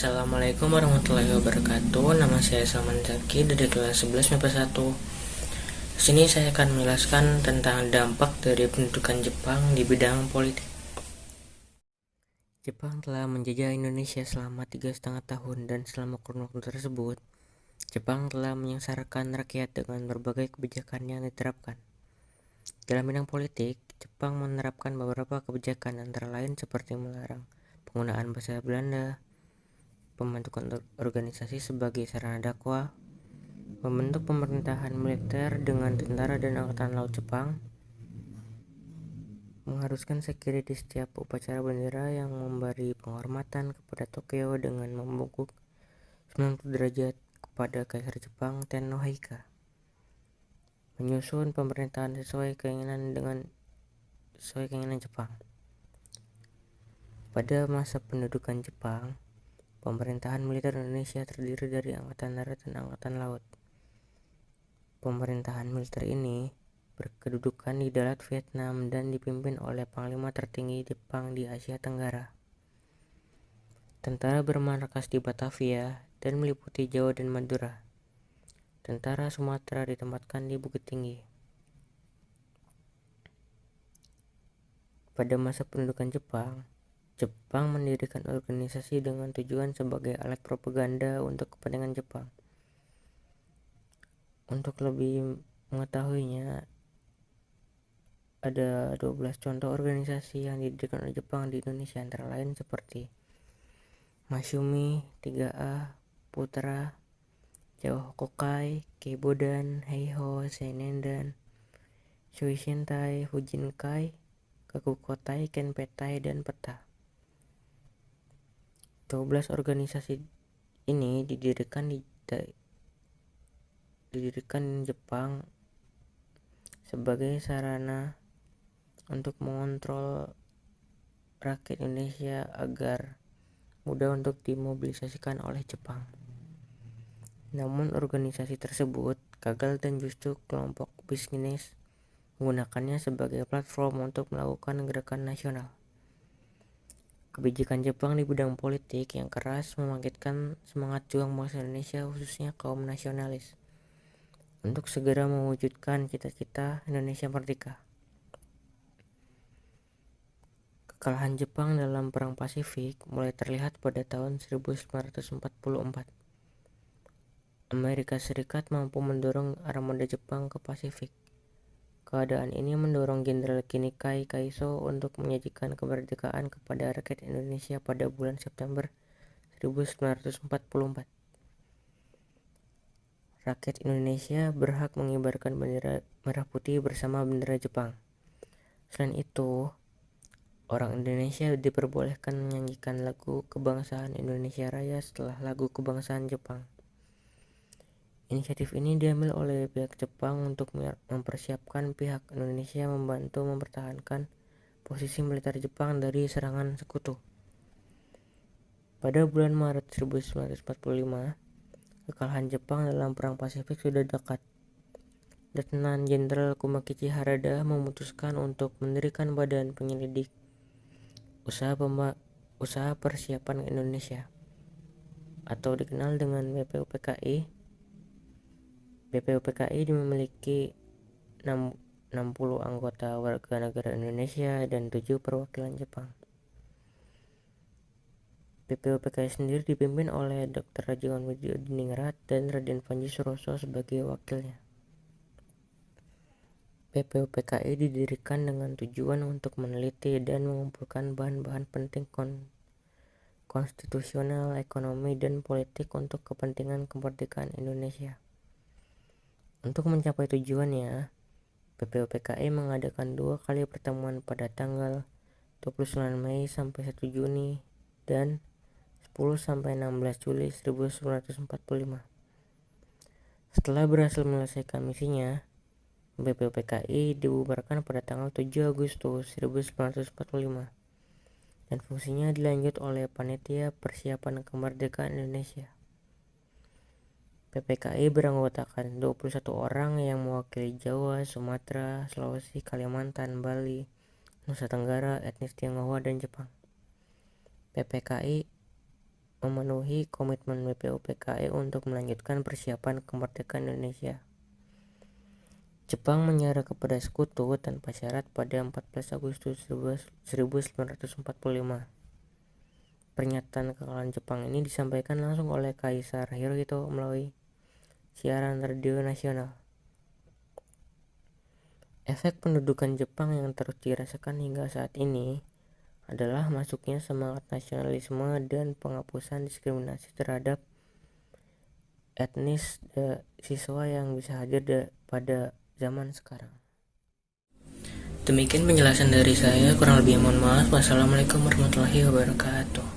Assalamualaikum warahmatullahi wabarakatuh. Nama saya Salman Zaki dari kelas 11 MIPA 1. Di sini saya akan menjelaskan tentang dampak dari pendudukan Jepang di bidang politik. Jepang telah menjajah Indonesia selama 3,5 tahun, dan selama kurun waktu tersebut, Jepang telah menyengsarakan rakyat dengan berbagai kebijakan yang diterapkan. Dalam bidang politik, Jepang menerapkan beberapa kebijakan, antara lain seperti melarang penggunaan bahasa Belanda, pembentukan organisasi sebagai sarana dakwah, membentuk pemerintahan militer dengan tentara dan angkatan laut Jepang, mengharuskan sekiri di setiap upacara bendera yang memberi penghormatan kepada Tokyo dengan membungkuk 90 derajat kepada Kaisar Jepang Tennohika, menyusun pemerintahan sesuai keinginan Jepang. Pada masa pendudukan Jepang, pemerintahan militer Indonesia terdiri dari Angkatan Darat dan Angkatan Laut. Pemerintahan militer ini berkedudukan di Darat Vietnam dan dipimpin oleh Panglima tertinggi Jepang di Asia Tenggara. Tentara bermarkas di Batavia dan meliputi Jawa dan Madura. Tentara Sumatera ditempatkan di Bukit Tinggi. Pada masa pendudukan Jepang mendirikan organisasi dengan tujuan sebagai alat propaganda untuk kepentingan Jepang. Untuk lebih mengetahuinya, ada 12 contoh organisasi yang didirikan oleh Jepang di Indonesia, antara lain seperti Masyumi, 3A, Putra, Jawa Hokokai, Keibodan, Heiho, Seinendan, Shuishintai, Fujinkai, Kakukotai, Kenpetai, dan Peta. 12 organisasi ini didirikan Jepang sebagai sarana untuk mengontrol rakyat Indonesia agar mudah untuk dimobilisasikan oleh Jepang. Namun organisasi tersebut gagal, dan justru kelompok bisnis menggunakannya sebagai platform untuk melakukan gerakan nasional. Kebijakan Jepang di bidang politik yang keras membangkitkan semangat juang bangsa Indonesia, khususnya kaum nasionalis, untuk segera mewujudkan cita-cita Indonesia merdeka. Kekalahan Jepang dalam Perang Pasifik mulai terlihat pada tahun 1944. Amerika Serikat mampu mendorong armada Jepang ke Pasifik. Keadaan ini mendorong Jenderal Kinikai Kaiso untuk menyajikan kemerdekaan kepada rakyat Indonesia pada bulan September 1944. Rakyat Indonesia berhak mengibarkan bendera merah putih bersama bendera Jepang. Selain itu, orang Indonesia diperbolehkan menyanyikan lagu kebangsaan Indonesia Raya setelah lagu kebangsaan Jepang. Inisiatif ini diambil oleh pihak Jepang untuk mempersiapkan pihak Indonesia membantu mempertahankan posisi militer Jepang dari serangan sekutu. Pada bulan Maret 1945, kekalahan Jepang dalam Perang Pasifik sudah dekat. Letnan Jenderal Kumakichi Harada memutuskan untuk mendirikan Badan Penyelidik Usaha Persiapan Indonesia, atau dikenal dengan BPUPKI. BPUPKI memiliki 60 anggota warga negara Indonesia dan 7 perwakilan Jepang. BPUPKI sendiri dipimpin oleh Dr. Rajawan Widodiningrat dan Raden Panji Suroso sebagai wakilnya. BPUPKI didirikan dengan tujuan untuk meneliti dan mengumpulkan bahan-bahan penting konstitusional, ekonomi, dan politik untuk kepentingan kemerdekaan Indonesia. Untuk mencapai tujuannya, BPUPKI mengadakan 2 kali pertemuan pada tanggal 29 Mei sampai 1 Juni dan 10 sampai 16 Juli 1945. Setelah berhasil menyelesaikan misinya, BPUPKI dibubarkan pada tanggal 7 Agustus 1945 dan fungsinya dilanjut oleh Panitia Persiapan Kemerdekaan Indonesia. PPKI beranggotakan 21 orang yang mewakili Jawa, Sumatera, Sulawesi, Kalimantan, Bali, Nusa Tenggara, etnis Tionghoa, dan Jepang. PPKI memenuhi komitmen BPUPKI untuk melanjutkan persiapan kemerdekaan Indonesia. Jepang menyerah kepada sekutu tanpa syarat pada 14 Agustus 1945. Pernyataan kekalahan Jepang ini disampaikan langsung oleh Kaisar Hirohito melalui siaran radio nasional. Efek pendudukan Jepang yang terus dirasakan hingga saat ini adalah masuknya semangat nasionalisme dan penghapusan diskriminasi terhadap etnis siswa yang bisa hadir pada zaman sekarang. Demikian penjelasan dari saya, kurang lebih mohon maaf. Wassalamualaikum warahmatullahi wabarakatuh.